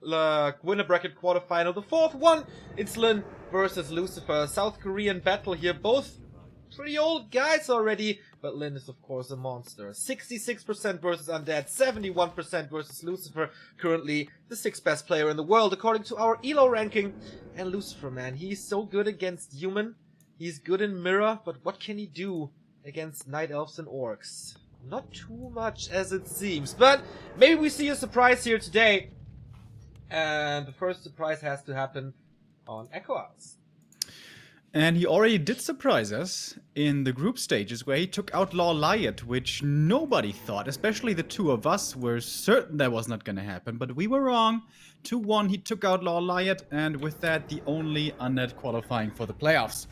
winner bracket quarterfinal. The fourth one, it's Lin versus Lucifer. South Korean battle here. Both pretty old guys already, but Lin is of course a monster. 66% versus Undead, 71% versus Lucifer. Currently the 6th best player in the world according to our ELO ranking. And Lucifer, man, he's so good against human. He's good in mirror, but what can he do against night elves and orcs? Not too much as it seems, but maybe we see a surprise here today. And the first surprise has to happen on Echo House. And he already did surprise us in the group stages where he took out Lawliot, which nobody thought, especially the two of us, were certain that was not going to happen. But we were wrong. 2-1, he took out Lawliot, and with that, the only undead qualifying for the playoffs.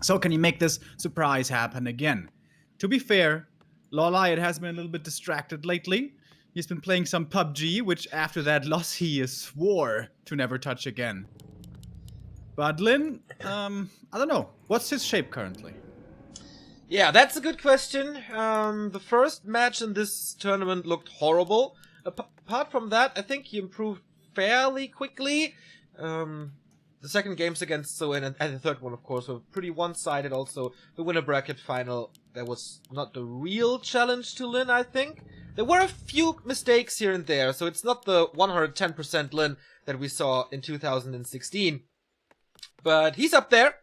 So can he make this surprise happen again? To be fair, Lawliot has been a little bit distracted lately. He's been playing some PUBG, which after that loss he swore to never touch again. But Lin, I don't know. What's his shape currently? Yeah, that's a good question. The first match in this tournament looked horrible. Apart from that, I think he improved fairly quickly. The second games against Soin and the third one, of course, were pretty one-sided. Also, the winner bracket final, that was not the real challenge to Lin, I think. There were a few mistakes here and there, so it's not the 110% Lin that we saw in 2016. But he's up there.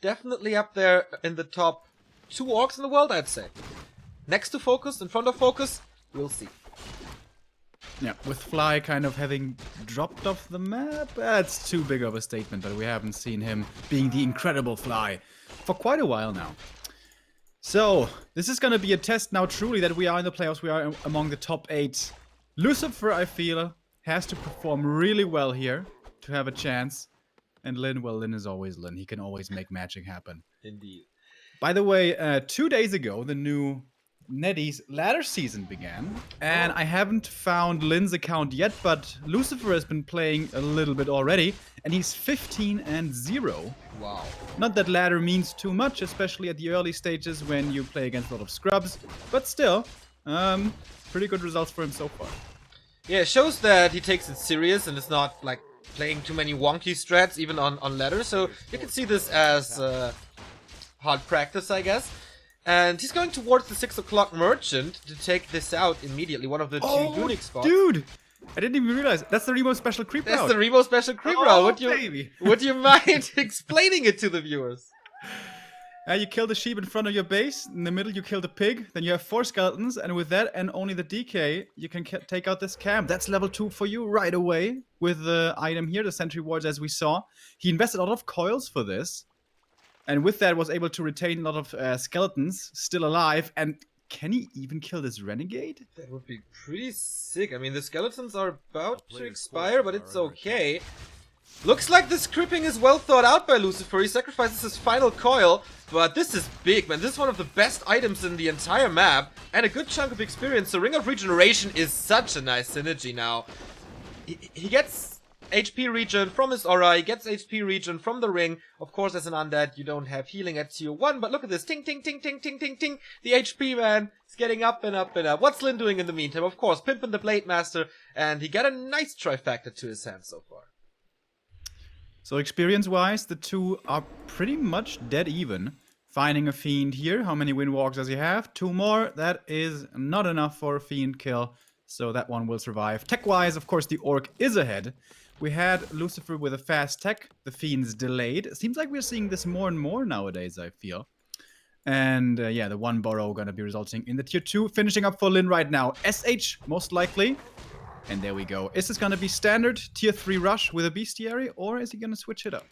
Definitely up there in the top 2 orcs in the world, I'd say. Next to Focus, in front of Focus, we'll see. Yeah, with Fly kind of having dropped off the map, that's too big of a statement that we haven't seen him being the incredible Fly for quite a while now. So, this is going to be a test now truly that we are in the playoffs, we are among the top 8. Lucifer, I feel, has to perform really well here to have a chance. And Lin, well, Lin is always Lin. He can always make magic happen. Indeed. By the way, 2 days ago, the new Neddy's ladder season began. And I haven't found Lin's account yet, but Lucifer has been playing a little bit already. And he's 15-0. Wow. Not that ladder means too much, especially at the early stages when you play against a lot of scrubs. But still, pretty good results for him so far. Yeah, it shows that he takes it serious and is not, like, playing too many wonky strats, even on ladder. So you can see this as hard practice, I guess. And he's going towards the 6 o'clock merchant to take this out immediately. One of the 2 unique spots. Dude! I didn't even realize. That's the Remo special creep route. That's the Remo special creep route. Would you mind explaining it to the viewers? You kill the sheep in front of your base. In the middle, you kill the pig. Then you have 4 skeletons. And with that and only the DK, you can take out this camp. That's level 2 for you right away with the item here, the sentry wards, as we saw. He invested a lot of coils for this. And with that, was able to retain a lot of skeletons still alive. And can he even kill this renegade? That would be pretty sick. I mean, the skeletons are about to expire, but it's okay. Looks like this cripping is well thought out by Lucifer. He sacrifices his final coil, but this is big, man. This is one of the best items in the entire map, and a good chunk of experience. So Ring of Regeneration is such a nice synergy now. He gets HP regen from his aura, he gets HP regen from the ring. Of course, as an undead, you don't have healing at tier 1, but look at this. Ting, ting, ting, ting, ting, ting, ting. The HP, man, is getting up and up and up. What's Lin doing in the meantime? Of course, pimping the Blade Master, and he got a nice trifecta to his hand so far. So experience-wise, the two are pretty much dead even. Finding a Fiend here. How many Windwalks does he have? 2 more. That is not enough for a Fiend kill. So that one will survive. Tech-wise, of course, the Orc is ahead. We had Lucifer with a fast tech. The Fiend's delayed. It seems like we're seeing this more and more nowadays, I feel. And yeah, the 1 burrow gonna be resulting in the tier 2. Finishing up for Lin right now. SH, most likely. And there we go. Is this gonna be standard tier 3 rush with a bestiary, or is he gonna switch it up?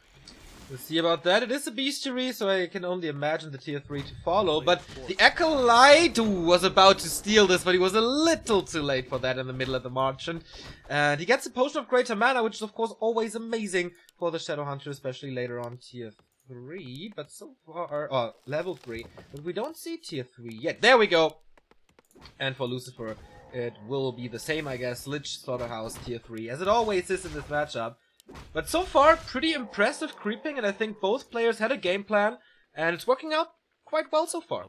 We'll see about that. It is a bestiary, so I can only imagine the tier 3 to follow. But the Acolyte was about to steal this, but he was a little too late for that in the middle of the merchant. And he gets a Potion of Greater Mana, which is of course always amazing for the Shadow Hunter, especially later on tier 3. But so far, level 3. But we don't see tier 3 yet. There we go. And for Lucifer, it will be the same, I guess. Lich Slaughterhouse tier 3, as it always is in this matchup. But so far, pretty impressive creeping, and I think both players had a game plan, and it's working out quite well so far.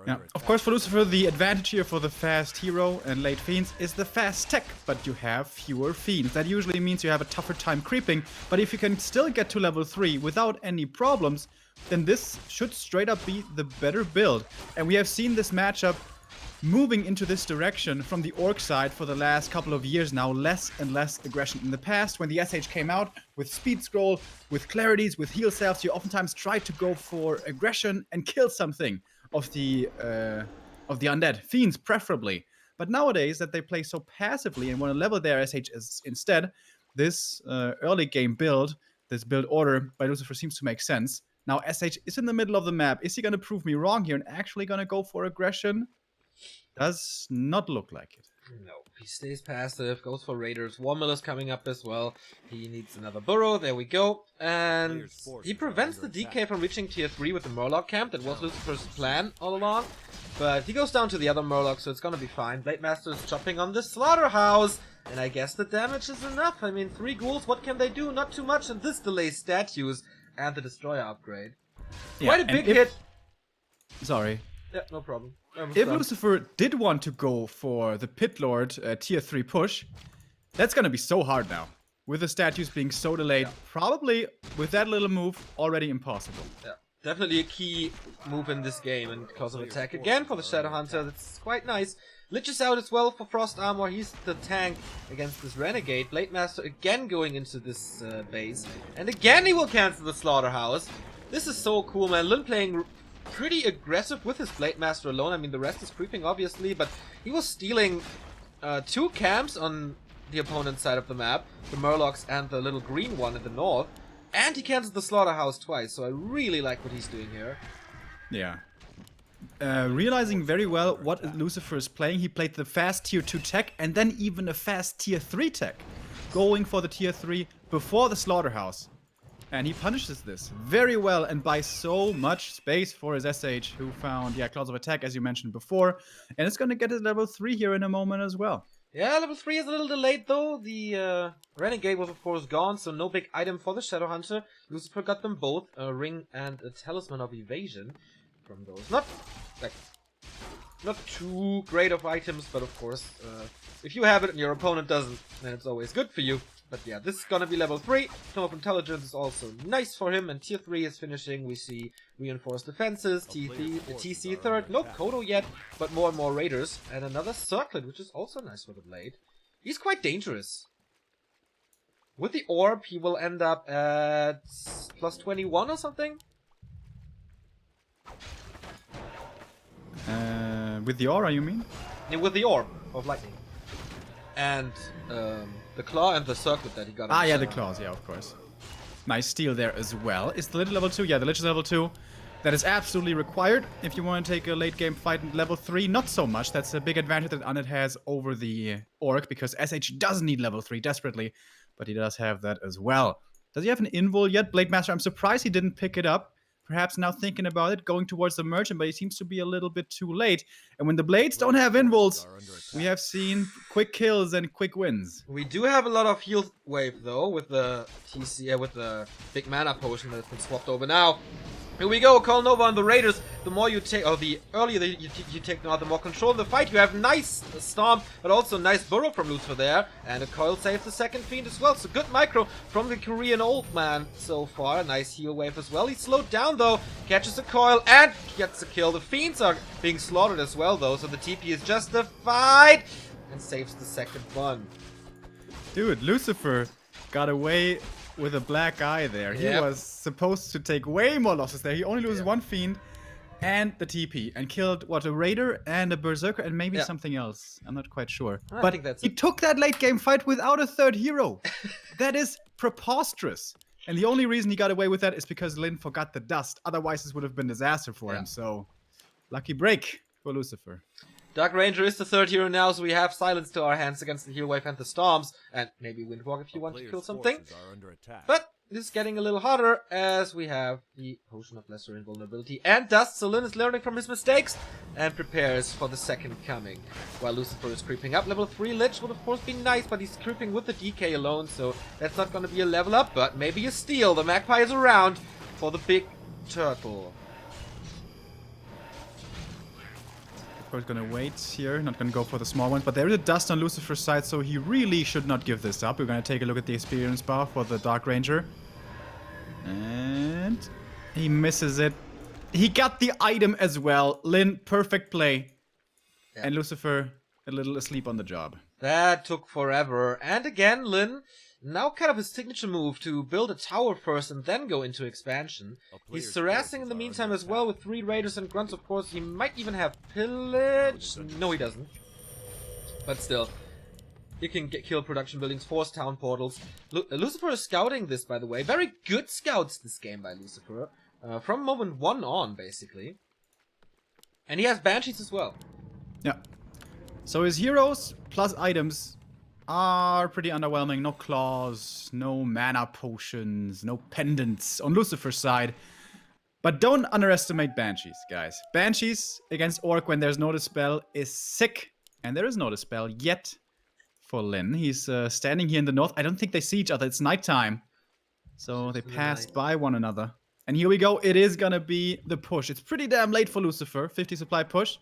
Yeah. Of course, for Lucifer, the advantage here for the fast hero and late fiends is the fast tech, but you have fewer fiends. That usually means you have a tougher time creeping, but if you can still get to level 3 without any problems, then this should straight up be the better build. And we have seen this matchup moving into this direction from the orc side for the last couple of years now. Less and less aggression. In the past, when the SH came out with speed scroll, with clarities, with heal selves, you oftentimes tried to go for aggression and kill something of the undead fiends, preferably. But nowadays, that they play so passively and want to level their SH instead, this early game build, this build order by Lucifer seems to make sense. Now SH is in the middle of the map. Is he going to prove me wrong here and actually going to go for aggression? Does not look like it. No, he stays passive, goes for raiders. Warmill is coming up as well. He needs another burrow. There we go. And he prevents the DK from reaching tier 3 with the Murloc camp. That was Lucifer's plan all along. But he goes down to the other Murloc, so it's gonna be fine. Blade Master is chopping on the slaughterhouse. And I guess the damage is enough. I mean, 3 ghouls, what can they do? Not too much, and this delays statues and the Destroyer upgrade. Yeah, quite a big hit. Sorry. Yeah, no problem. If Lucifer did want to go for the Pit Lord tier 3 push, that's gonna be so hard now. With the statues being so delayed, probably with that little move, already impossible. Yeah, definitely a key move in this game, and cause of attack again for the Shadow Hunter. That's quite nice. Lich is out as well for Frost Armor. He's the tank against this Renegade. Blade Master again going into this base, and again he will cancel the Slaughterhouse. This is so cool, man. Lin playing pretty aggressive with his Blade Master alone. I mean, the rest is creeping, obviously, but he was stealing 2 camps on the opponent's side of the map, the Murlocs and the little green one in the north, and he canceled the Slaughterhouse twice, so I really like what he's doing here. Yeah. Realizing very well what Lucifer is playing, he played the fast tier 2 tech and then even a fast tier 3 tech, going for the tier 3 before the Slaughterhouse. And he punishes this very well and buys so much space for his SH, who found, Claws of Attack, as you mentioned before. And it's going to get his level 3 here in a moment as well. Yeah, level 3 is a little delayed, though. The Renegade was, of course, gone, so no big item for the Shadow Hunter. Lucifer got them both, a ring and a Talisman of Evasion from those. Not too great of items, but of course, if you have it and your opponent doesn't, then it's always good for you. But yeah, this is gonna be level 3. Tome of Intelligence is also nice for him, and tier 3 is finishing. We see reinforced defenses, TC third, no Kodo yet, but more and more raiders, and another circlet, which is also nice for the Blade. He's quite dangerous. With the orb, he will end up at plus 21 or something? With the aura, you mean? Yeah, with the orb of lightning. And the claw and the circlet that he got. Ah, yeah, the claws, yeah, of course. Nice steal there as well. Is the Lich level 2? Yeah, the Lich is level 2. That is absolutely required if you want to take a late game fight in level 3. Not so much. That's a big advantage that Undead has over the Orc, because SH does need level 3 desperately, but he does have that as well. Does he have an invul yet, Blade Master? I'm surprised he didn't pick it up. Perhaps now thinking about it, going towards the merchant, but he seems to be a little bit too late. And when the blades don't have invuls, we have seen quick kills and quick wins. We do have a lot of heal wave though, with the TC, with the big mana potion that's been swapped over now. Here we go, Call Nova on the Raiders. The more you take, or the earlier you take Nova, the more control in the fight. You have nice Storm, but also nice Burrow from Lucifer there. And a Coil saves the second Fiend as well. So good micro from the Korean old man so far. Nice heal wave as well. He's slowed down though, catches a Coil and gets a kill. The Fiends are being slaughtered as well though, so the TP is justified and saves the second one. Dude, Lucifer got away with a black eye there. He was supposed to take way more losses there. He only loses one Fiend and the TP and killed, what, a Raider and a Berserker and maybe something else. I'm not quite sure. I think that's he took that late game fight without a third hero. That is preposterous. And the only reason he got away with that is because Lin forgot the dust. Otherwise, this would have been disaster for him. So, lucky break for Lucifer. Dark Ranger is the third hero now, so we have Silence to our hands against the Heal Wave and the Storms, and maybe Windwalk if you want to kill something. But this is getting a little harder as we have the Potion of Lesser Invulnerability and Dust, so Lin is learning from his mistakes and prepares for the second coming. While Lucifer is creeping up, level 3 Lich would of course be nice, but he's creeping with the DK alone, so that's not going to be a level up, but maybe a steal. The Magpie is around for the big turtle. Of course, gonna wait here. Not gonna go for the small ones. But there is a dust on Lucifer's side, so he really should not give this up. We're gonna take a look at the experience bar for the Dark Ranger. And he misses it. He got the item as well. Lin, perfect play. Yeah. And Lucifer a little asleep on the job. That took forever. And again, Lin, now kind of his signature move to build a tower first and then go into expansion. He's harassing in the meantime as well with 3 raiders and grunts, of course. He might even have pillage. No, he doesn't. But still. You can kill production buildings, force town portals. Lucifer is scouting this, by the way. Very good scouts this game by Lucifer. From moment 1 on, basically. And he has banshees as well. Yeah. So his heroes plus items are pretty underwhelming. No claws, no mana potions, no pendants on Lucifer's side. But don't underestimate banshees, guys. Banshees against Orc when there's no dispel is sick. And there is no dispel yet for Lin. He's standing here in the north. I don't think they see each other. It's nighttime. So they passed by one another. And here we go. It is gonna be the push. It's pretty damn late for Lucifer. 50 supply push.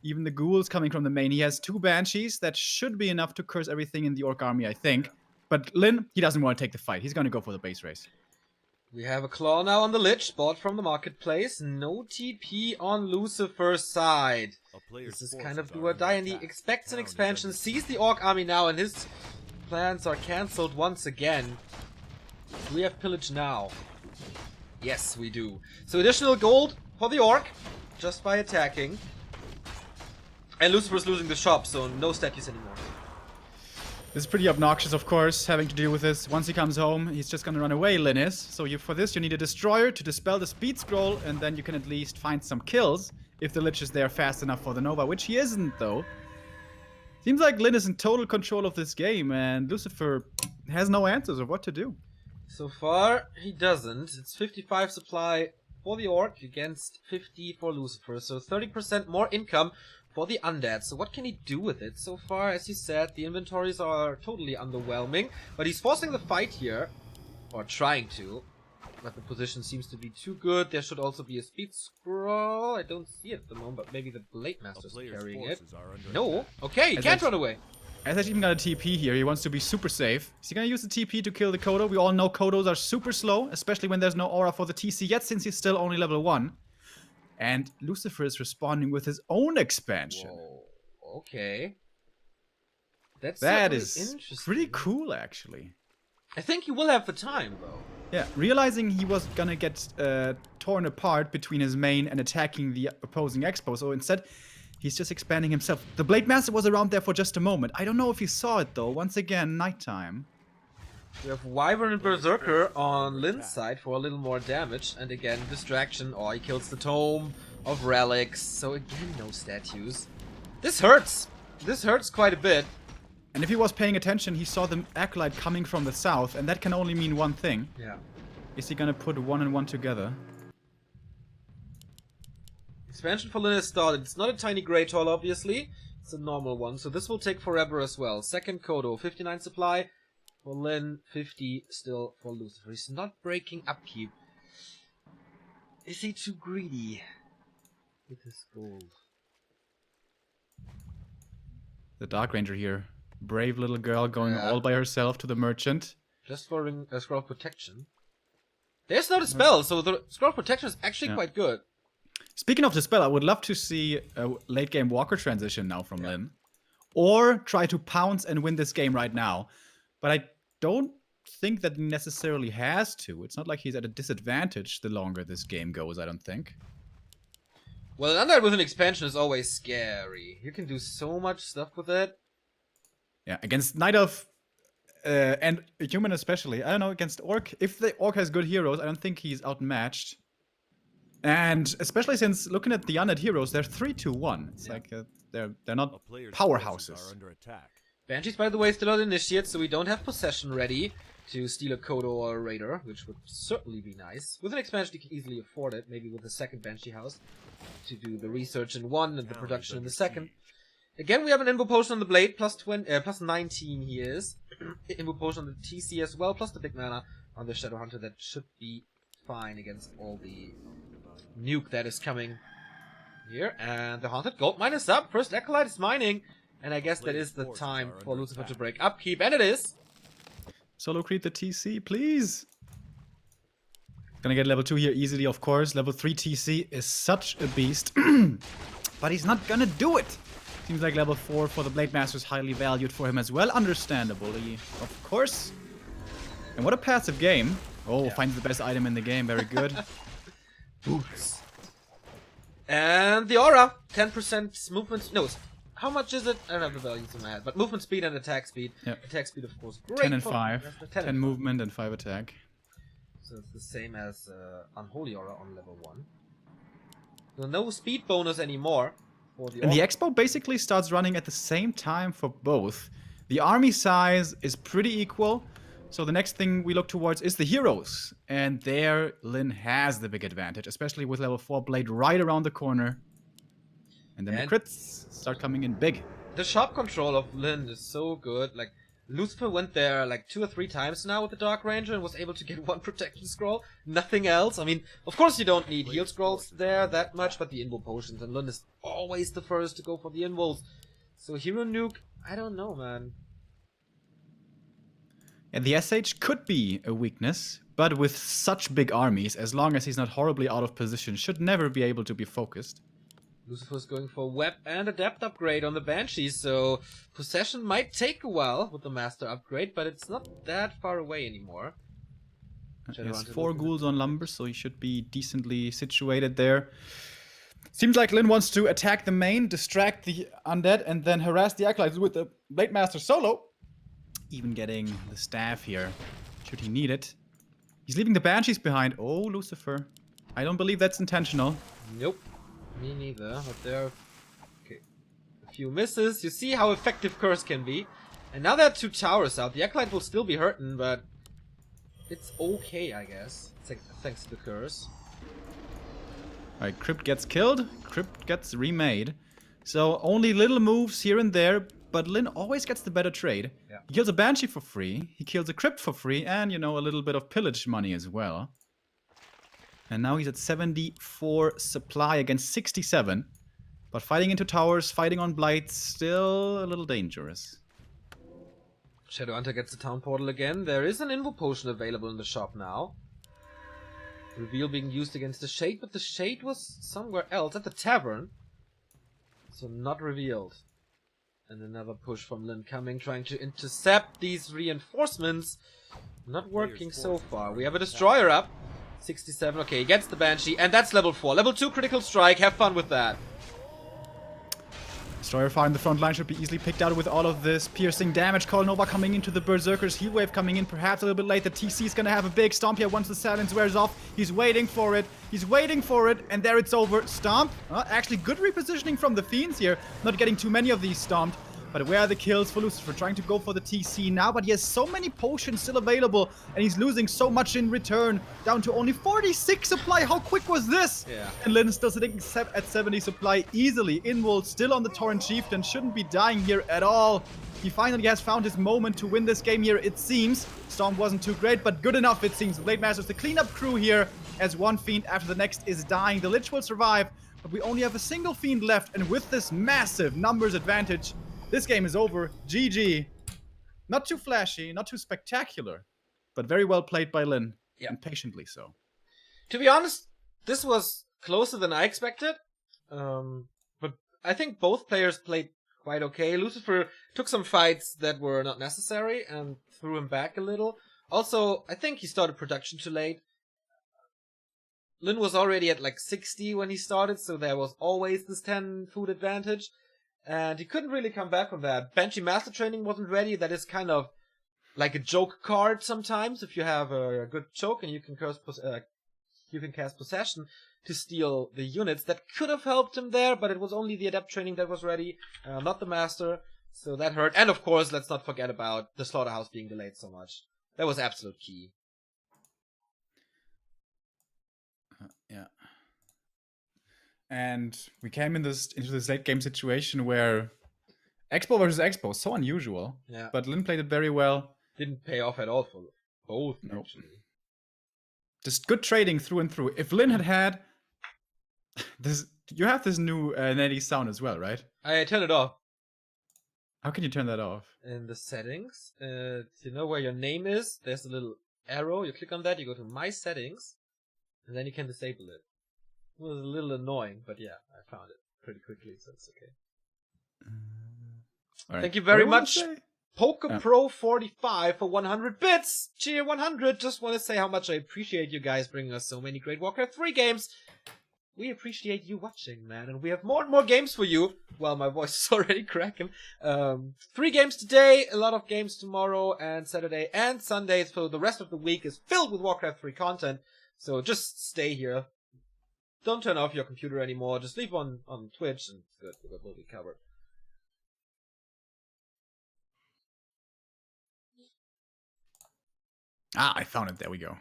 Even the ghouls coming from the main. He has 2 banshees. That should be enough to curse everything in the Orc army, I think. But Lin, he doesn't want to take the fight. He's gonna go for the base race. We have a claw now on the Lich, bought from the marketplace. No TP on Lucifer's side. This is kind of do or die, and he expects an expansion, sees the Orc army now, and his plans are cancelled once again. Do we have pillage now? Yes, we do. So additional gold for the Orc, just by attacking. And Lucifer's losing the shop, so no statues anymore. This is pretty obnoxious, of course, having to deal with this. Once he comes home, he's just gonna run away, Lin is. So for this, you need a destroyer to dispel the speed scroll, and then you can at least find some kills if the Lich is there fast enough for the Nova, which he isn't, though. Seems like Lin is in total control of this game, and Lucifer has no answers of what to do. So far, he doesn't. It's 55 supply for the Orc against 50 for Lucifer, so 30% more income for the undead. So what can he do with it? So far, as you said, the inventories are totally underwhelming, but he's forcing the fight here, or trying to. But the position seems to be too good. There should also be a speed scroll. I don't see it at the moment, but maybe the Blade Master's carrying it. No. Okay, he can't run away. As even got a TP here, he wants to be super safe. Is he gonna use the TP to kill the Kodo? We all know Kodos are super slow, especially when there's no aura for the TC yet, since he's still only level 1. And Lucifer is responding with his own expansion. Whoa. Okay. That is pretty cool, actually. I think he will have the time, though. Yeah, realizing he was gonna get torn apart between his main and attacking the opposing expo, so instead, he's just expanding himself. The Blade Master was around there for just a moment. I don't know if he saw it, though. Once again, nighttime. We have Wyvern and Berserker on Lin's side for a little more damage. And again, distraction. Oh, he kills the Tome of Relics. So again, no statues. This hurts. This hurts quite a bit. And if he was paying attention, he saw the Acolyte coming from the south. And that can only mean one thing. Yeah. Is he gonna put 1 and 1 together? Expansion for Lin is started. It's not a tiny Great Hall, obviously. It's a normal one. So this will take forever as well. Second Kodo, 59 supply. For Lin, 50 still for Lucifer. He's not breaking upkeep. Is he too greedy with his gold? The Dark Ranger here. Brave little girl going all by herself to the merchant. Just for a Scroll of Protection. There's no dispel, so the Scroll of Protection is actually quite good. Speaking of dispel, I would love to see a late game Walker transition now from Lin. Or try to pounce and win this game right now. But I don't think that he necessarily has to. It's not like he's at a disadvantage the longer this game goes, I don't think. Well, an Undead with an expansion is always scary. You can do so much stuff with it. Yeah, against Night Elf and Human especially. I don't know, against Orc. If the Orc has good heroes, I don't think he's outmatched. And especially since looking at the Undead heroes, they're 3-2-1. It's like they're not powerhouses. Banshees, by the way, still not initiate, so we don't have possession ready to steal a Kodo or a Raider, which would certainly be nice. With an expansion, you can easily afford it, maybe with a second Banshee house, to do the research in one and the production in the second. Again, we have an Invo Potion on the Blade, plus 19 he is. Invo Potion on the TC as well, plus the big mana on the Shadow Hunter. That should be fine against all the nuke that is coming Here, and the Haunted Gold mine is up. First Acolyte is mining. And I guess that is the time for Lucifer to break upkeep, and it is. Solo creep the TC, please. Gonna get level 2 here easily, of course. Level 3 TC is such a beast. But he's not gonna do it. Seems like level 4 for the Blade Master is highly valued for him as well, understandably, of course. And what a passive game. Oh, yeah. Finds the best item in the game, very good. Boots. And the aura, 10% movement, no, how much is it? I don't have the values in my head, but movement speed and attack speed. Yep. Attack speed, of course, great. 10 and 5. 10 movement and 5 attack. So it's the same as Unholy Aura on level 1. So no speed bonus anymore for the aura. And the Expo basically starts running at the same time for both. The army size is pretty equal. So the next thing we look towards is the heroes. And there, Lyn has the big advantage, especially with level 4 Blade right around the corner. And then the crits start coming in big. The shop control of Lyn is so good. Like, Lucifer went there like 2 or 3 times now with the Dark Ranger and was able to get 1 protection scroll. Nothing else. I mean, of course you don't need heal scrolls there that much, but the invo potions. And Lyn is always the first to go for the invos. So Hero Nuke, I don't know, man. And the SH could be a weakness, but with such big armies, as long as he's not horribly out of position, should never be able to be focused. Lucifer's going for web and a depth upgrade on the Banshee, so possession might take a while with the master upgrade, but it's not that far away anymore. He has 4 ghouls on lumber, so he should be decently situated there. Seems like Lyn wants to attack the main, distract the undead, and then harass the acolytes with the Blade Master solo. Even getting the staff here, should he need it. He's leaving the Banshees behind. Oh, Lucifer. I don't believe that's intentional. Nope. Me neither, but there are a few misses. You see how effective Curse can be. And now there are 2 towers out. The Acolyte will still be hurting, but it's okay, I guess. Thanks to the Curse. Alright, Crypt gets killed. Crypt gets remade. So only little moves here and there, but Lyn always gets the better trade. Yeah. He kills a Banshee for free, he kills a Crypt for free, and, you know, a little bit of pillage money as well. And now he's at 74 supply against 67. But fighting into towers, fighting on blights, still a little dangerous. Shadowhunter gets the town portal again. There is an invo potion available in the shop now. Reveal being used against the Shade, but the Shade was somewhere else, at the tavern. So not revealed. And another push from Lyn coming, trying to intercept these reinforcements. Not working so far. We have a Destroyer up. 67, okay, he gets the Banshee, and that's level 4. Level 2 critical strike, have fun with that. Destroyer far in the front line should be easily picked out with all of this piercing damage. Call Nova coming into the Berserkers, Heat Wave coming in perhaps a little bit late. The TC is gonna have a big stomp here once the silence wears off. He's waiting for it, and there it's over. Stomp, actually good repositioning from the Fiends here, not getting too many of these stomped. But where are the kills for Lucifer? Trying to go for the TC now, but he has so many potions still available, and he's losing so much in return. Down to only 46 supply. How quick was this? Yeah. And Lyn still sitting at 70 supply easily. Involt still on the Torrent Chieftain. Shouldn't be dying here at all. He finally has found his moment to win this game here, it seems. Storm wasn't too great, but good enough, it seems. Blade Masters, the cleanup crew here, as one Fiend after the next is dying. The Lich will survive, but we only have a single Fiend left, and with this massive numbers advantage, this game is over. GG. Not too flashy, not too spectacular, but very well played by Lyn. Yeah. And patiently so. To be honest, this was closer than I expected. But I think both players played quite okay. Lucifer took some fights that were not necessary and threw him back a little. Also, I think he started production too late. Lyn was already at like 60 when he started, so there was always this 10 food advantage. And he couldn't really come back from that. Banshee Master Training wasn't ready. That is kind of like a joke card sometimes. If you have a good choke and you can cast Possession to steal the units. That could have helped him there, but it was only the Adept Training that was ready, not the Master. So that hurt. And of course, let's not forget about the Slaughterhouse being delayed so much. That was absolute key. Yeah. And we came into this late game situation where Expo versus Expo, so unusual. Yeah. But Lyn played it very well. Didn't pay off at all for both, actually. Just good trading through and through. If Lyn had this You have this new Netty sound as well, right? I turn it off. How can you turn that off? In the settings, you know where your name is? There's a little arrow. You click on that, you go to My Settings, and then you can disable it. It was a little annoying, but yeah, I found it pretty quickly, so it's okay. Right. Thank you very much, PokePro45 for 100 bits! Cheer 100! Just want to say how much I appreciate you guys bringing us so many great Warcraft 3 games. We appreciate you watching, man, and we have more and more games for you. Well, my voice is already cracking. 3 games today, a lot of games tomorrow, and Saturday and Sunday, so the rest of the week is filled with Warcraft 3 content. So just stay here. Don't turn off your computer anymore, just leave on Twitch, and good, we'll be covered. Ah, I found it. There we go.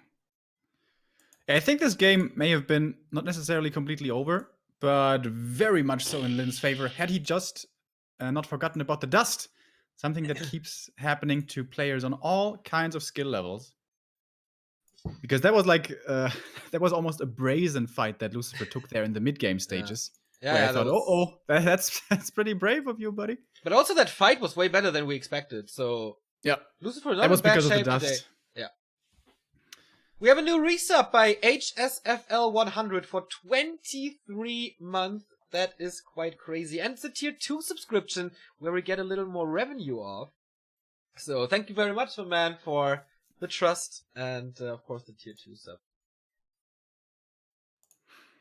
I think this game may have been not necessarily completely over, but very much so in Lynn's favor. Had he just not forgotten about the dust, something that keeps happening to players on all kinds of skill levels. Because that was like, that was almost a brazen fight that Lucifer took there in the mid-game stages. Yeah, I thought, that's pretty brave of you, buddy. But also that fight was way better than we expected, so... Yeah. Lucifer not that was in bad because shape of the dust. today. Yeah. We have a new resub by HSFL100 for 23 months. That is quite crazy. And it's a tier 2 subscription where we get a little more revenue off. So thank you very much, man, for the trust and, of course, the tier 2 sub.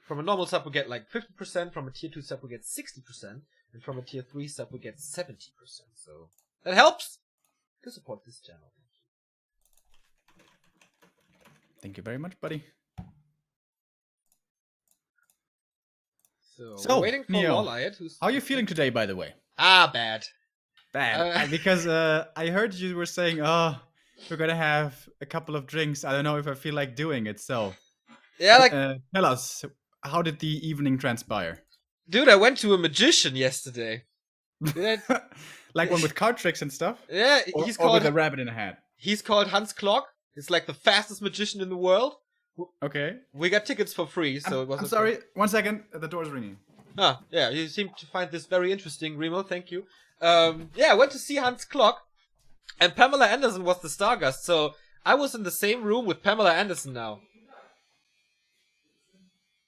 From a normal sub we get like 50%, from a tier 2 sub we get 60%, and from a tier 3 sub we get 70%. So that helps to support this channel. Thank you very much, buddy. So we're waiting for Neo, Loliot, who's... how are you feeling today, by the way? Bad. Bad. Because I heard you were saying, oh, we're gonna have a couple of drinks. I don't know if I feel like doing it, so... Yeah, like... tell us, how did the evening transpire? Dude, I went to a magician yesterday. Like one with card tricks and stuff? Yeah, he's called... Or with a rabbit in a hat? He's called Hans Klock. He's like the fastest magician in the world. Okay. We got tickets for free, so it was... I'm sorry, 1 second, the door's ringing. Ah, yeah, you seem to find this very interesting, Remo, thank you. Yeah, I went to see Hans Klock, and Pamela Anderson was the star guest, so I was in the same room with Pamela Anderson now.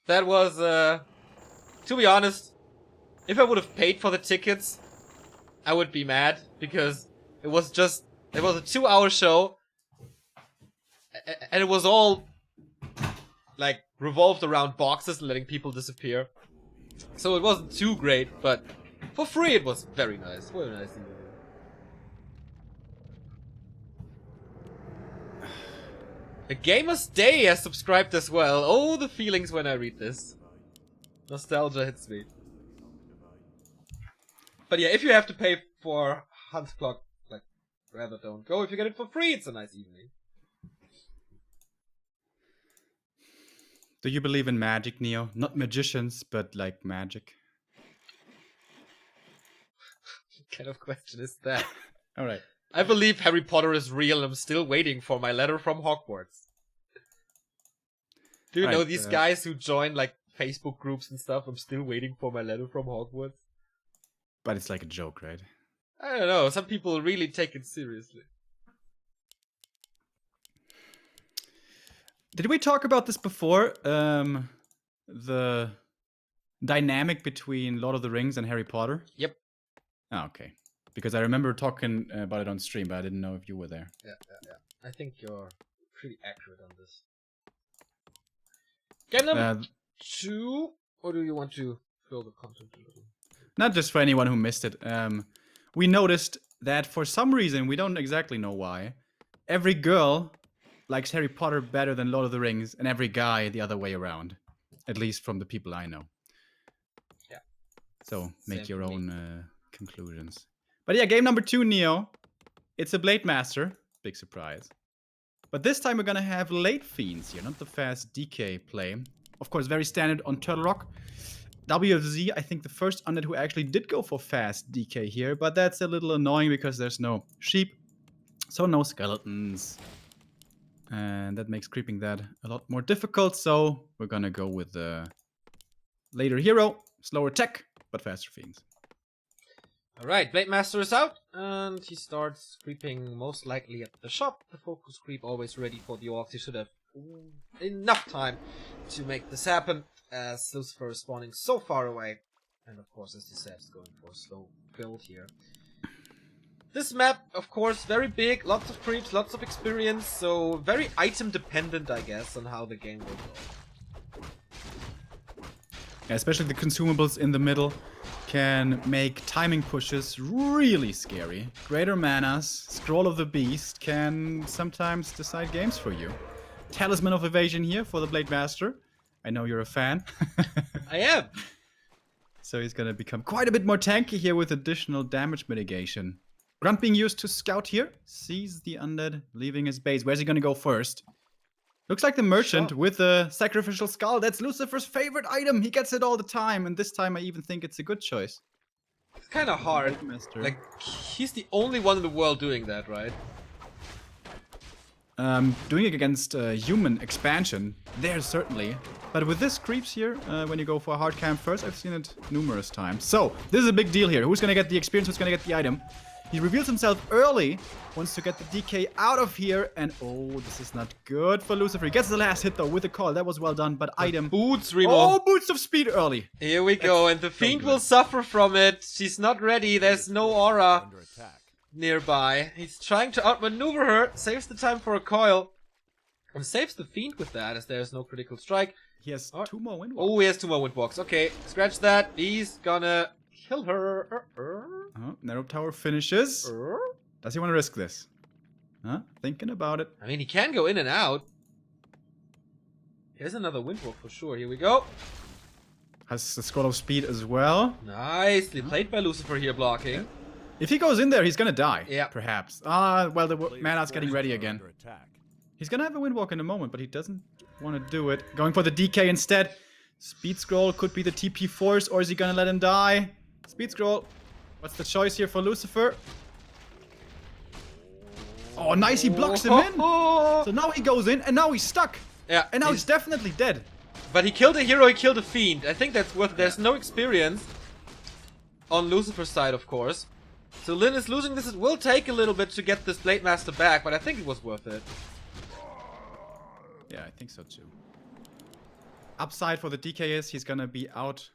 That was, to be honest, if I would have paid for the tickets, I would be mad, because it was a 2-hour show, and it was all, like, revolved around boxes and letting people disappear. So it wasn't too great, but for free it was very nice. Very nice. A Gamer's Day has subscribed as well. Oh, the feelings when I read this. Nostalgia hits me. But yeah, if you have to pay for Hans Klock, like, rather don't go. If you get it for free, it's a nice evening. Do you believe in magic, Neo? Not magicians, but like magic. What kind of question is that? Alright. I believe Harry Potter is real and I'm still waiting for my letter from Hogwarts. Do you know these guys who join like Facebook groups and stuff? I'm still waiting for my letter from Hogwarts. But it's like a joke, right? I don't know. Some people really take it seriously. Did we talk about this before? The dynamic between Lord of the Rings and Harry Potter? Yep. Oh, okay. Because I remember talking about it on stream, but I didn't know if you were there. Yeah. I think you're pretty accurate on this. Game number 2? Or do you want to fill the content a little? Not just for anyone who missed it. We noticed that for some reason, we don't exactly know why, every girl likes Harry Potter better than Lord of the Rings, and every guy the other way around. At least from the people I know. Yeah. So make your own conclusions. But yeah, game number 2, Neo. It's a Blade Master. Big surprise. But this time we're gonna have late fiends here, not the fast DK play. Of course, very standard on Turtle Rock. WFZ, I think the first undead who actually did go for fast DK here, but that's a little annoying because there's no sheep, so no skeletons. And that makes creeping that a lot more difficult, so we're gonna go with the later hero. Slower tech, but faster fiends. Alright, Blade Master is out, and he starts creeping most likely at the shop. The focus creep always ready for the orcs. He should have enough time to make this happen, as Lucifer is spawning so far away. And of course, as you said, is going for a slow build here. This map, of course, very big, lots of creeps, lots of experience, so very item dependent, I guess, on how the game will go. Yeah, especially the consumables in the middle can make timing pushes really scary. Greater manas, Scroll of the Beast can sometimes decide games for you. Talisman of Evasion here for the Blade Master. I know you're a fan. I am! So he's gonna become quite a bit more tanky here with additional damage mitigation. Grunt being used to scout here. Sees the undead leaving his base. Where's he gonna go first? Looks like the merchant with the sacrificial skull. That's Lucifer's favorite item. He gets it all the time, and this time I even think it's a good choice. It's kind of hard. Like, he's the only one in the world doing that, right? Doing it against human expansion, there certainly. But with this creeps here, when you go for a hard camp first, I've seen it numerous times. So, this is a big deal here. Who's gonna get the experience? Who's gonna get the item? He reveals himself early, wants to get the DK out of here, and oh, this is not good for Lucifer. He gets the last hit though with the call. That was well done, but item. Boots, Remo. Oh, boots of speed early. Here we go, and the Fiend will suffer from it. She's not ready. There's no aura nearby. He's trying to outmaneuver her, saves the time for a coil, and saves the Fiend with that, as there's no critical strike. He has 2 more windwalks. Oh, he has 2 more windwalks. Okay, scratch that. He's gonna kill her. Narrow Tower finishes. Does he want to risk this? Huh? Thinking about it. I mean, he can go in and out. Here's another windwalk for sure. Here we go. Has the Scroll of Speed as well. Nicely played by Lucifer here, blocking. If he goes in there, he's gonna die. Yeah. Perhaps. Well, the mana's getting ready again. He's gonna have a windwalk in a moment, but he doesn't want to do it. Going for the DK instead. Speed Scroll could be the TP force, or is he gonna let him die? Speed Scroll. What's the choice here for Lucifer? Oh, nice, he blocks him in. So now he goes in, and now he's stuck. Yeah. And now he's definitely dead. But he killed a hero, he killed a Fiend. I think that's worth it. There's no experience on Lucifer's side, of course. So Lyn is losing this. It will take a little bit to get this Blade Master back, but I think it was worth it. Yeah, I think so too. Upside for the DK is he's gonna be out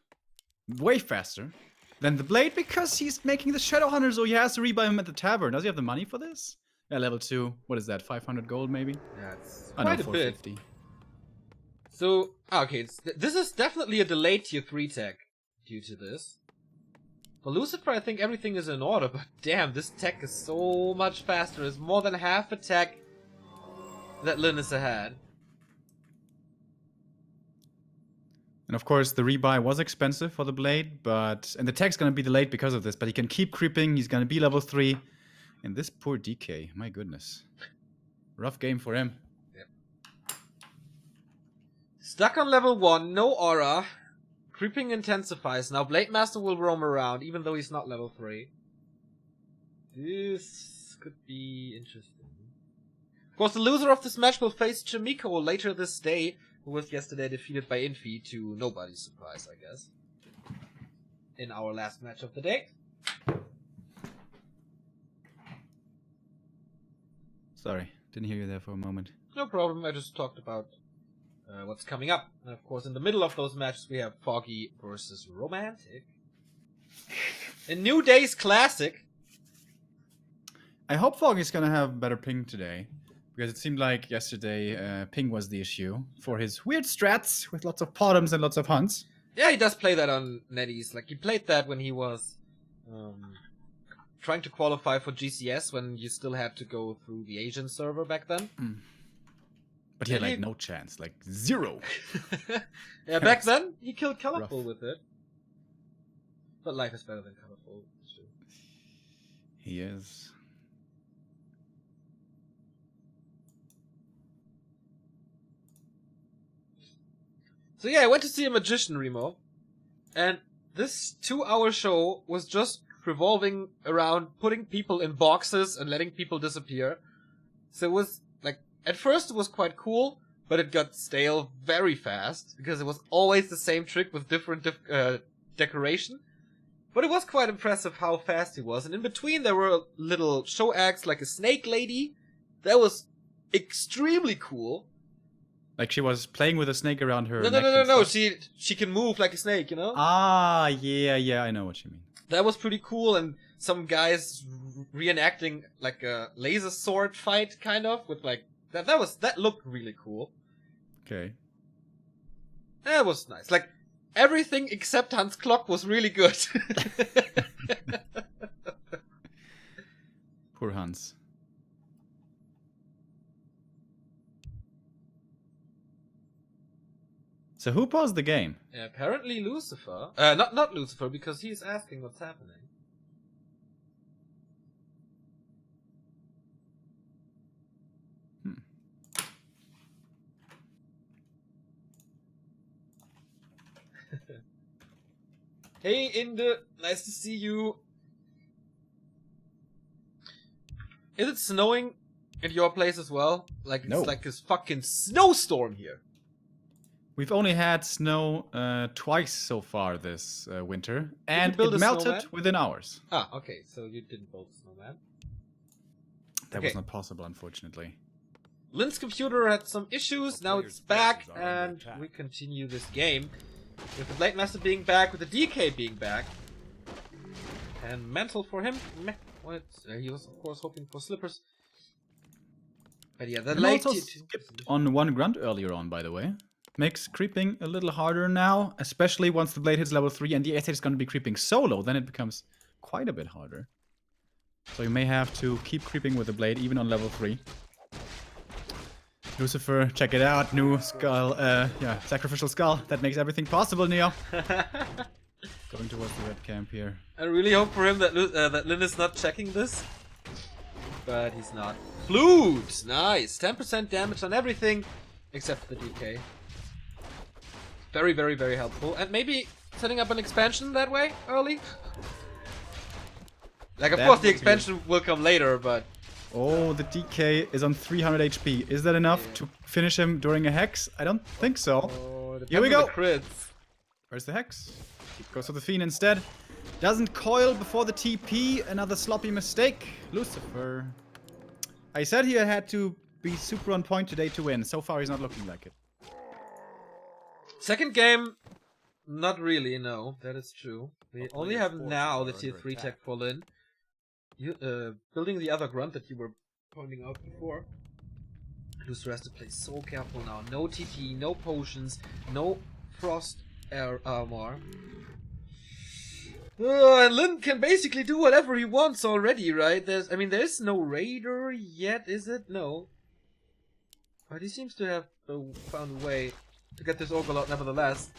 way faster than the Blade because he's making the Shadow Hunter, so he has to rebuy him at the tavern. Does he have the money for this? Yeah, level 2. What is that? 500 gold maybe? Yeah, it's quite a bit. So, okay, this is definitely a delayed tier 3 tech due to this. For Lucifer, I think everything is in order, but damn, this tech is so much faster. It's more than half a tech that Lyn is ahead. And of course, the rebuy was expensive for the Blade, and the tech's gonna be delayed because of this, but he can keep creeping, he's gonna be level 3. And this poor DK, my goodness. Rough game for him. Yep. Stuck on level 1, no aura. Creeping intensifies. Now Blade Master will roam around, even though he's not level 3. This could be interesting. Of course, the loser of this match will face Chimiko later this day, who was yesterday defeated by Infi, to nobody's surprise, I guess. In our last match of the day. Sorry, didn't hear you there for a moment. No problem, I just talked about what's coming up. And of course, in the middle of those matches, we have Foggy versus Romantic. A New Days Classic. I hope Foggy's gonna have better ping today. Because it seemed like yesterday ping was the issue for his weird strats with lots of bottoms and lots of hunts. Yeah, he does play that on Netties. Like, he played that when he was trying to qualify for GCS, when you still had to go through the Asian server back then. Mm. But he had like no chance, like 0. Yeah, back then he killed Colorful with it. But life is better than Colorful. He is. So yeah, I went to see a magician, Remo. And this 2-hour show was just revolving around putting people in boxes and letting people disappear. So it was, like, at first it was quite cool, but it got stale very fast, because it was always the same trick with different decoration. But it was quite impressive how fast he was. And in between there were little show acts like a snake lady. That was extremely cool. Like she was playing with a snake around her No, neck. no. She can move like a snake, you know? Ah, yeah, I know what you mean. That was pretty cool, and some guys reenacting like a laser sword fight, kind of, with like that looked really cool. Okay. That was nice. Like everything except Hans' clock was really good. Poor Hans. So who paused the game? Yeah, apparently Lucifer. Not Lucifer, because he's asking what's happening. Hey, Inde, nice to see you. Is it snowing at your place as well? Like No. It's like this fucking snowstorm here. We've only had snow twice so far this winter, and build it a melted snowman? within hours. Ah, okay, so you didn't build a snowman. That Okay. was not possible, unfortunately. Lynn's computer had some issues, now it's back, and we continue this game. With the Blade Master being back, with the DK being back. And mental for him. Meh. What? He was, of course, hoping for slippers. But yeah, the And late... also skipped on one grunt earlier on, by the way. Makes creeping a little harder now, especially once the blade hits level 3 and the S8 is going to be creeping solo, then it becomes quite a bit harder. So you may have to keep creeping with the blade even on level 3. Lucifer, check it out, new skull, sacrificial skull. That makes everything possible, Neo. Going towards the red camp here. I really hope for him that that Lynn is not checking this. But he's not. Flute! Nice! 10% damage on everything except the DK. Very, very, very helpful. And maybe setting up an expansion that way early? Like, of That course, the would be expansion will come later, but... Oh, the DK is on 300 HP. Is that enough to finish him during a hex? I don't think so. Oh, Here we depends on go. the crits. Where's the hex? Goes for the Fiend instead. Doesn't coil before the TP. Another sloppy mistake. Lucifer. I said he had to be super on point today to win. So far, he's not looking like it. Second game, not really, no. That is true. We only have now the tier 3 tech for Lynn. You, building the other grunt that you were pointing out before. Lucifer has to play so careful now. No TT, no potions, no frost armor. And Lynn can basically do whatever he wants already, right? There's no raider yet, is it? No. But he seems to have found a way to get this Ogre out nevertheless.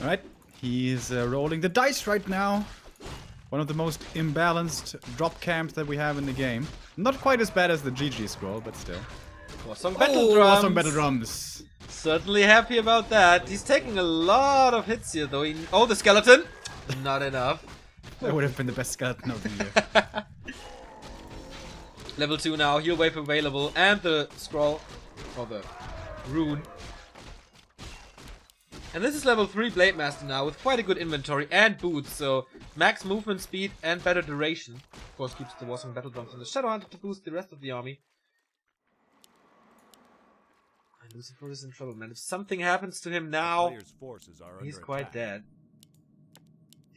Alright, he's rolling the dice right now. One of the most imbalanced drop camps that we have in the game. Not quite as bad as the GG scroll, but still. Some battle drums. Some battle drums. Certainly happy about that. He's taking a lot of hits here, though. Oh, the skeleton! Not enough. That would have been the best skeleton of the year. Level 2 now, heal wave available, and the scroll, or the rune. And this is level 3 Blade Master now, with quite a good inventory and boots, so max movement speed and better duration. Of course, keeps the Warsong Battle Drums and the Shadow Hunter to boost the rest of the army. And Lucifer is in trouble, man. If something happens to him now, he's quite dead.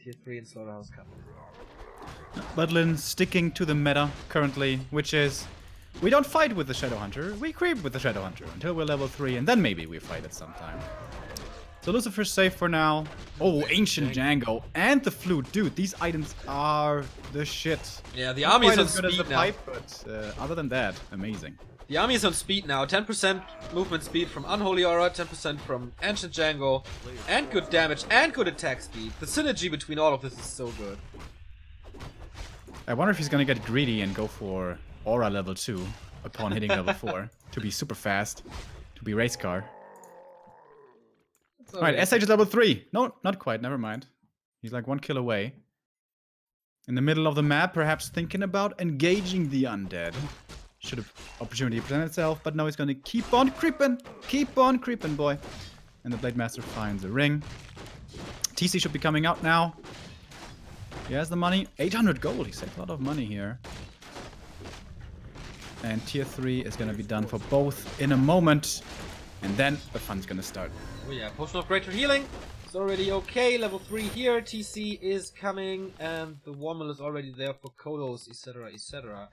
Tier 3 and Slaughterhouse Cup. Budlin sticking to the meta currently, which is we don't fight with the Shadow Hunter, we creep with the Shadow Hunter until we're level 3, and then maybe we fight at some time. So Lucifer's safe for now. Oh, Ancient Django and the Flute. Dude, these items are the shit. Yeah, the army is on as good as speed the now. pipe, but other than that, amazing. The army is on speed now. 10% movement speed from Unholy Aura, 10% from Ancient Django, and good damage and good attack speed. The synergy between all of this is so good. I wonder if he's gonna get greedy and go for Aura level 2 upon hitting level 4 to be super fast, to be race car. Alright, SH is level 3. No, not quite, never mind. He's like 1 kill away. In the middle of the map, perhaps thinking about engaging the undead. Should have opportunity present itself, but no, he's gonna keep on creeping, boy. And the Blade Master finds a ring. TC should be coming out now. He has the money. 800 gold. He saved a lot of money here. And tier 3 is gonna be done for both in a moment. And then the fun's gonna start. Oh yeah, Potion of Greater Healing. It's already okay. Level 3 here. TC is coming. And the Wormel is already there for Kodos, etc, etc.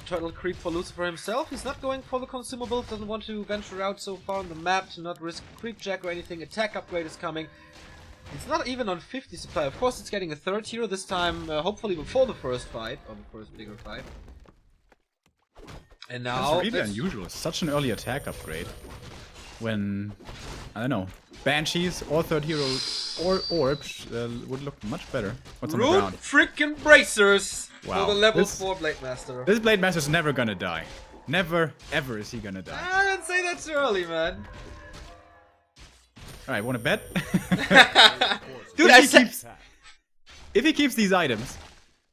Turtle creep for Lucifer himself. He's not going for the consumables. Doesn't want to venture out so far on the map to not risk creep jack or anything. Attack upgrade is coming. It's not even on 50 supply. Of course, it's getting a third hero this time, hopefully before the first fight, or the first bigger fight. And now... That's really unusual. Such an early attack upgrade. When, I don't know, Banshees or third hero or Orbs would look much better. What's on the ground? Frickin' bracers! Wow. For the level 4 Blade Master. This Blade Master's never gonna die. Never, ever is he gonna die. I didn't say that too early, man. Alright, wanna bet? Dude, if he keeps these items,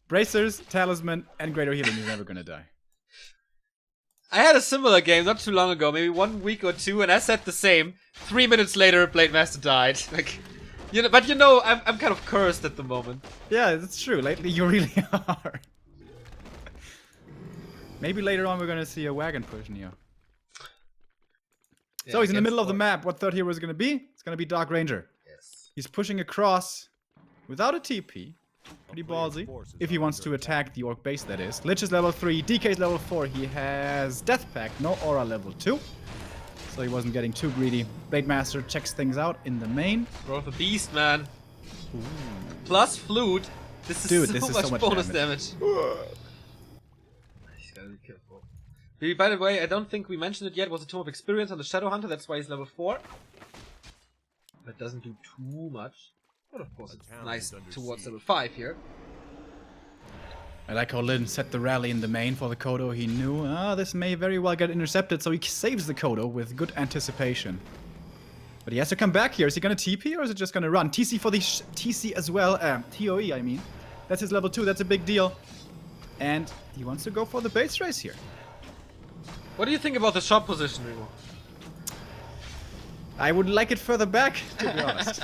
Bracers, Talisman, and Greater Healing, he's never gonna die. I had a similar game not too long ago, maybe 1 week or two, and I said the same. 3 minutes later, Blade Master died. Like, you know, but you know, I'm kind of cursed at the moment. Yeah, that's true. Lately, you really are. Maybe later on we're gonna see a wagon push Neo. Yeah, so he's in the middle of the map. What third hero is gonna be? It's gonna be Dark Ranger. Yes. He's pushing across without a TP. Pretty ballsy. If he wants to attack the Orc base, that is. Lich is level 3, DK is level 4. He has Death Pact, no aura level 2. So he wasn't getting too greedy. Blade Master checks things out in the main. Growth of Beast, man. Ooh. Plus Flute. This is so much bonus damage. He's gotta be careful. By the way, I don't think we mentioned it yet. It was a Tome of Experience on the Shadow Hunter. That's why he's level 4. That doesn't do too much. But of course, it's nice towards level 5 here. I like how Lin set the rally in the main for the Kodo. He knew, this may very well get intercepted, so he saves the Kodo with good anticipation. But he has to come back here. Is he gonna TP or is it just gonna run? TC for the TC as well. TOE, I mean. That's his level 2. That's a big deal. And he wants to go for the base race here. What do you think about the shop position, Remo? I would like it further back, to be honest.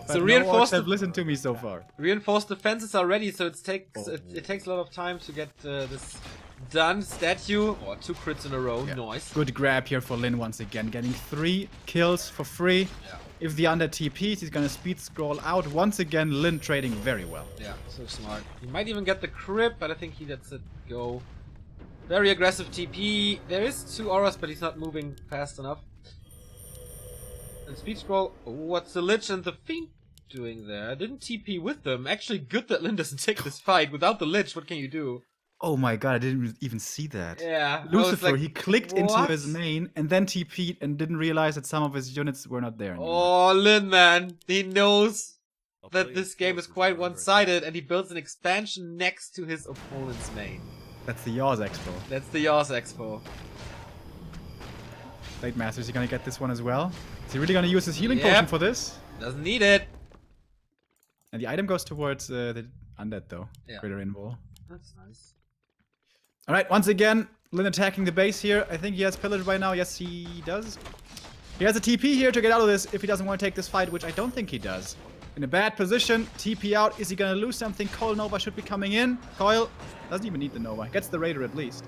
So reinforced. Have listened to me so far. Reinforced defenses are ready, so it takes a lot of time to get this done. Statue or 2 crits in a row. Yeah. Nice. Good grab here for Lin once again, getting 3 kills for free. Yeah. If the under TPs, he's gonna speed scroll out once again. Lin trading very well. Yeah, so smart. He might even get the crit, but I think he lets it go. Very aggressive TP. There is 2 auras, but he's not moving fast enough. And speed scroll. What's the Lich and the Fiend doing there? I didn't TP with them. Actually, good that Lin doesn't take this fight. Without the Lich, what can you do? Oh my god, I didn't even see that. Yeah. Lucifer, like, he clicked into his main and then TP'd and didn't realize that some of his units were not there anymore. Oh, Lin, man. He knows that this game is quite one-sided and he builds an expansion next to his opponent's main. That's the Yaws Expo. That's the Yaws Expo. Blade Master, is he gonna get this one as well? Is he really gonna use his healing potion for this? Doesn't need it. And the item goes towards the undead though. Yeah. Greater Invul. That's nice. Alright, once again, Lin attacking the base here. I think he has pillaged by now. Yes, he does. He has a TP here to get out of this if he doesn't want to take this fight, which I don't think he does. In a bad position, TP out. Is he gonna lose something? Coil Nova should be coming in. Coil doesn't even need the Nova. Gets the Raider at least.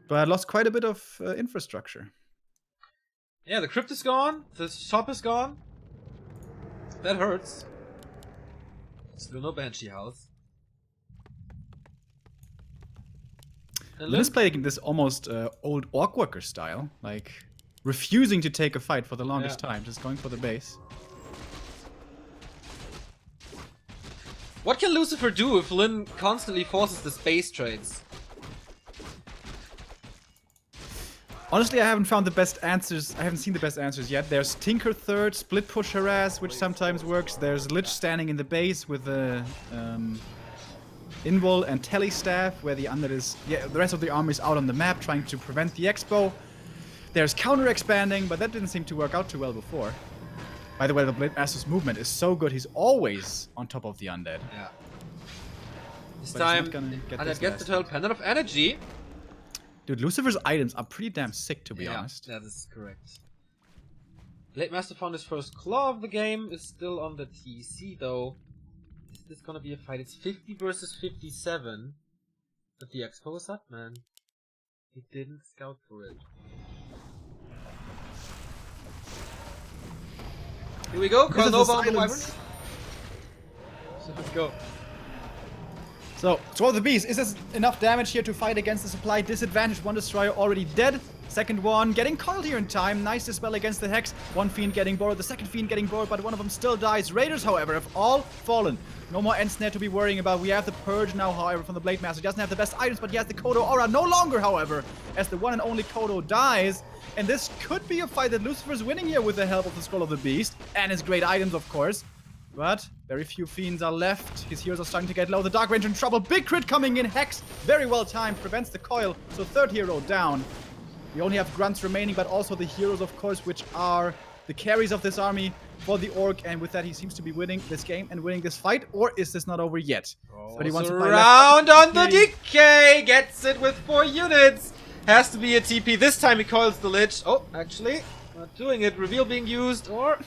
But lost quite a bit of infrastructure. Yeah, the crypt is gone. The shop is gone. That hurts. Still no Banshee house. Lin is playing this almost old Orc Worker style. Like, refusing to take a fight for the longest time. Just going for the base. What can Lucifer do if Lin constantly forces the space trades? Honestly, I haven't found the best answers. I haven't seen the best answers yet. There's Tinker Third, Split Push Harass, which sometimes works. There's Lich standing in the base with the Invul and Telestaff, where the undead is. Yeah, the rest of the army is out on the map trying to prevent the expo. There's counter expanding, but that didn't seem to work out too well before. By the way, the Blade Master's movement is so good. He's always on top of the undead. Yeah. This But time, it's not gonna get and this it gets last the total hit. pendant of energy. Dude, Lucifer's items are pretty damn sick, to be Yeah, honest. that is correct. Blade Master found his first claw of the game, is still on the TC though. Is this gonna be a fight? It's 50 versus 57. But the Expo is up, man. He didn't scout for it. Here we go, This is Nova the on the Wyvern. silence. So let's go. So, Sword of the Beast, is this enough damage here to fight against the supply disadvantage? One Destroyer already dead. Second one getting coiled here in time. Nice dispel against the Hex. One Fiend getting bored. The second Fiend getting bored, but one of them still dies. Raiders, however, have all fallen. No more End Snare to be worrying about. We have the Purge now, however, from the Blade Master. He doesn't have the best items, but he has the Kodo Aura no longer, however, as the one and only Kodo dies. And this could be a fight that Lucifer's winning here with the help of the Scroll of the Beast and his great items, of course. But very few Fiends are left. His heroes are starting to get low. The Dark Ranger in trouble. Big crit coming in. Hex, very well timed, prevents the coil. So third hero down. We only have grunts remaining, but also the heroes, of course, which are the carries of this army for the Orc. And with that, he seems to be winning this game and winning this fight. Or is this not over yet? Oh, 31 so supply round left. on the DK! Gets it with 4 units! Has to be a TP. This time he coils the Lich. Oh, actually, not doing it. Reveal being used, or...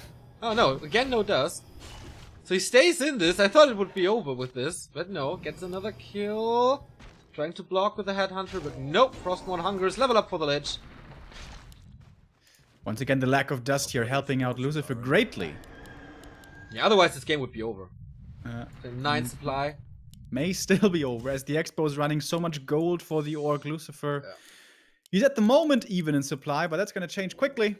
Oh no, again no dust. So he stays in this. I thought it would be over with this, but no. Gets another kill. Trying to block with the Headhunter, but nope. Frostmourne hungers. Level up for the Lich. Once again, the lack of dust here helping out Lucifer greatly. Yeah, otherwise this game would be over. 9 Mm. supply. May still be over, as the Expo is running so much gold for the Orc. Lucifer, Yeah. he's at the moment even in supply, but that's going to change quickly.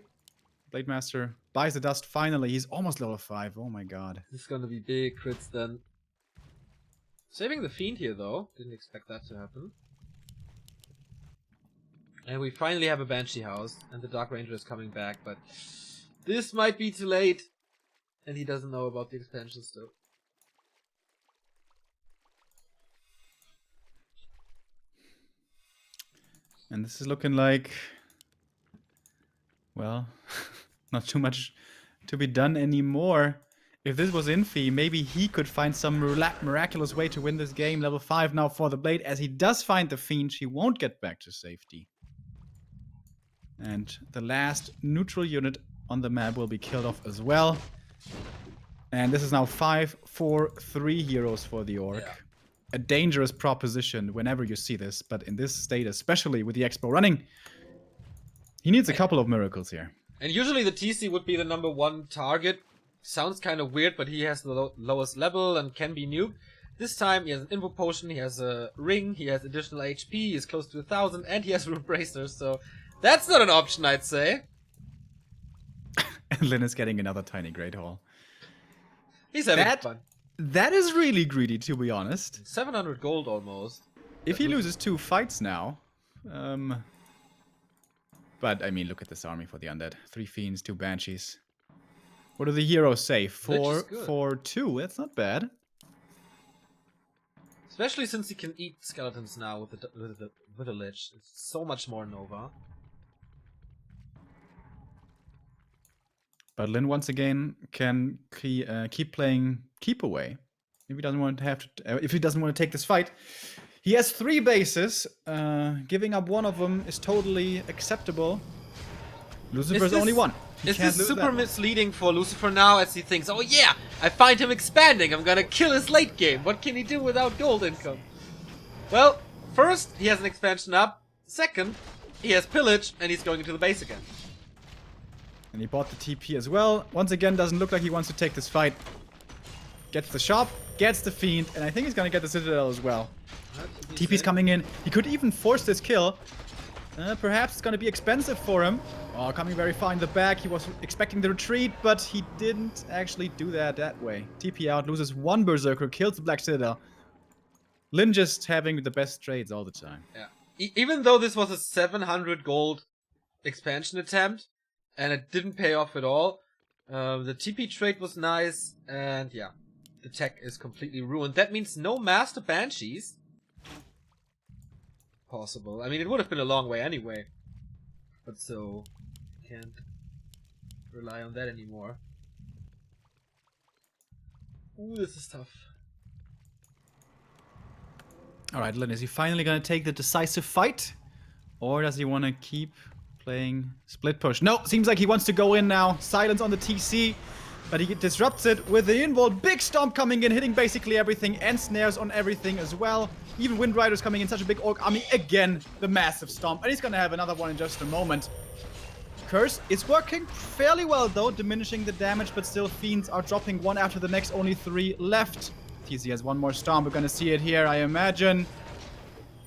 Blade Master buys the dust finally. He's almost level 5. Oh my god. This is gonna be big crits then. Saving the Fiend here though. Didn't expect that to happen. And we finally have a Banshee house, and the Dark Ranger is coming back, but this might be too late. And he doesn't know about the expansion still. And this is looking like, well, not too much to be done anymore. If this was Infi, maybe he could find some miraculous way to win this game. Level 5 now for the Blade. As he does find the Fiend, she won't get back to safety. And the last neutral unit on the map will be killed off as well. And this is now 5-4-3 heroes for the Orc. Yeah. A dangerous proposition whenever you see this, but in this state, especially with the Expo running, he needs a couple of miracles here. And usually the TC would be the #1 target. Sounds kind of weird, but he has the lowest level and can be nuked. This time he has an info potion, he has a ring, he has additional HP, he is close to 1,000, and he has root bracers, so that's not an option, I'd say. And Lynn is getting another tiny Great Hall. He's having fun. That is really greedy, to be honest. 700 gold almost. If he loses 2 fights now, but I mean, look at this army for the undead: 3 Fiends, 2 Banshees. What do the heroes say? 4-4-2. That's not bad. Especially since he can eat skeletons now with the Lich. It's so much more Nova. But Lin once again can keep playing keep away if he doesn't want to if he doesn't want to take this fight. He has 3 bases. Giving up one of them is totally acceptable. Lucifer's only one. Is this super misleading for Lucifer now, as he thinks, oh yeah, I find him expanding, I'm gonna kill his late game, what can he do without gold income? Well, first, he has an expansion up. Second, he has pillage, and he's going into the base again. And he bought the TP as well. Once again, doesn't look like he wants to take this fight. Gets the shop, gets the Fiend, and I think he's gonna get the Citadel as well. TP's coming in. He could even force this kill. Perhaps it's gonna be expensive for him. Oh, coming very far in the back. He was expecting the retreat, but he didn't actually do that way. TP out, loses 1 Berserker, kills the Black Citadel. Lin just having the best trades all the time. Yeah. Even though this was a 700 gold expansion attempt, and it didn't pay off at all, the TP trade was nice, and yeah, the tech is completely ruined. That means no Master Banshees possible. I mean, it would have been a long way anyway, but so can't rely on that anymore. Ooh, this is tough. Alright, Lin, is he finally gonna take the decisive fight? Or does he want to keep playing split push? No, seems like he wants to go in now. Silence on the TC. But he disrupts it with the invul. Big stomp coming in, hitting basically everything. And snares on everything as well. Even Wind Riders coming in, such a big orc army. Again, the massive stomp. And he's gonna have another one in just a moment. Curse is working fairly well though, diminishing the damage, but still Fiends are dropping one after the next, only 3 left. TC has one more stomp, we're gonna see it here, I imagine.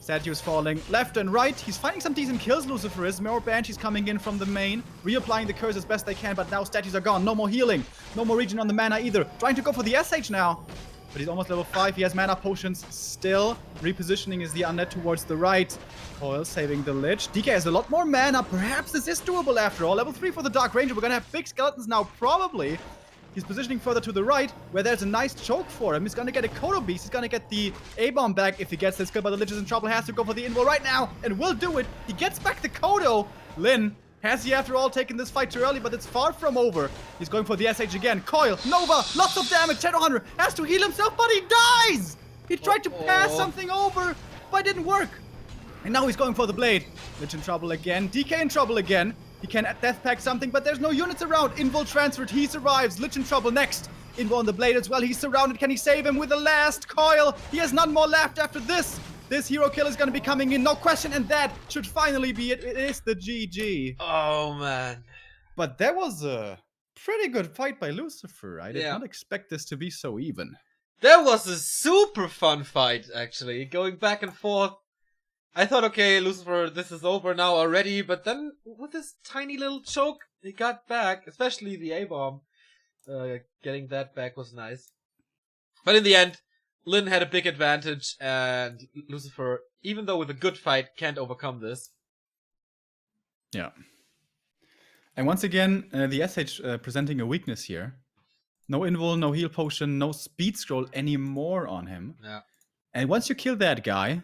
Statues falling left and right. He's finding some decent kills, Lucifer is. More Banshees coming in from the main, reapplying the curse as best they can, but now statues are gone. No more healing, no more regen on the mana either. Trying to go for the SH now, but he's almost level 5. He has mana potions still. Repositioning is the undead towards the right. Coil saving the Lich. DK has a lot more mana. Perhaps this is doable after all. Level 3 for the Dark Ranger. We're gonna have big skeletons now, probably. He's positioning further to the right, where there's a nice choke for him. He's gonna get a Kodo Beast. He's gonna get the A-Bomb back if he gets this kill, but the Lich is in trouble. Has to go for the invul right now, and will do it. He gets back the Kodo. Lin, has he after all taken this fight too early, but it's far from over. He's going for the SH again. Coil, Nova, lots of damage. Shadowhunter has to heal himself, but he dies! He tried to pass something over, but it didn't work. And now he's going for the Blade. Lich in trouble again. DK in trouble again. He can death pack something, but there's no units around. Invul transferred. He survives. Lich in trouble next. Invul on the Blade as well. He's surrounded. Can he save him with the last coil? He has none more left after this. This hero kill is going to be coming in. No question. And that should finally be it. It is the GG. Oh, man. But that was a pretty good fight by Lucifer. I did not expect this to be so even. That was a super fun fight, actually. Going back and forth. I thought, okay, Lucifer, this is over now already, but then with this tiny little choke, he got back, especially the A-Bomb. Getting that back was nice. But in the end, Lin had a big advantage, and Lucifer, even though with a good fight, can't overcome this. Yeah. And once again, the SH presenting a weakness here. No invul, no heal potion, no speed scroll anymore on him. Yeah. And once you kill that guy,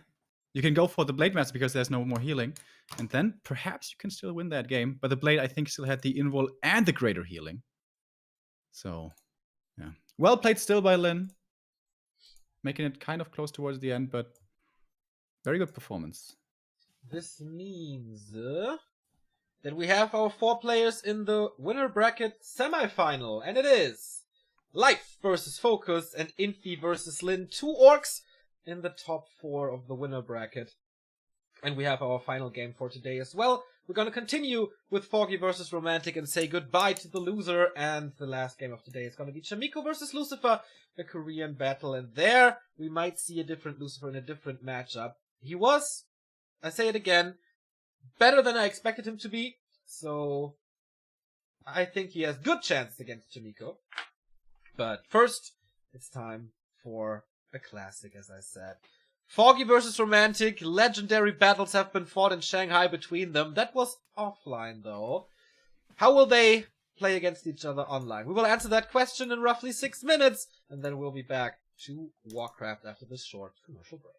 you can go for the Blade Master because there's no more healing. And then perhaps you can still win that game. But the Blade, I think, still had the invul and the greater healing. So, yeah. Well played still by Lin. Making it kind of close towards the end, but very good performance. This means that we have our 4 players in the winner bracket semifinal. And it is Life versus Focus and Infi versus Lin. 2 orcs in the top 4 of the winner bracket. And we have our final game for today as well. We're going to continue with Foggy versus Romantic and say goodbye to the loser. And the last game of today is going to be Chamiko versus Lucifer, a Korean battle. And there we might see a different Lucifer in a different matchup. He was, I say it again, better than I expected him to be. So I think he has good chances against Chamiko. But first, it's time for a classic, as I said. Foggy versus Romantic. Legendary battles have been fought in Shanghai between them. That was offline, though. How will they play against each other online? We will answer that question in roughly 6 minutes, and then we'll be back to Warcraft after this short commercial break.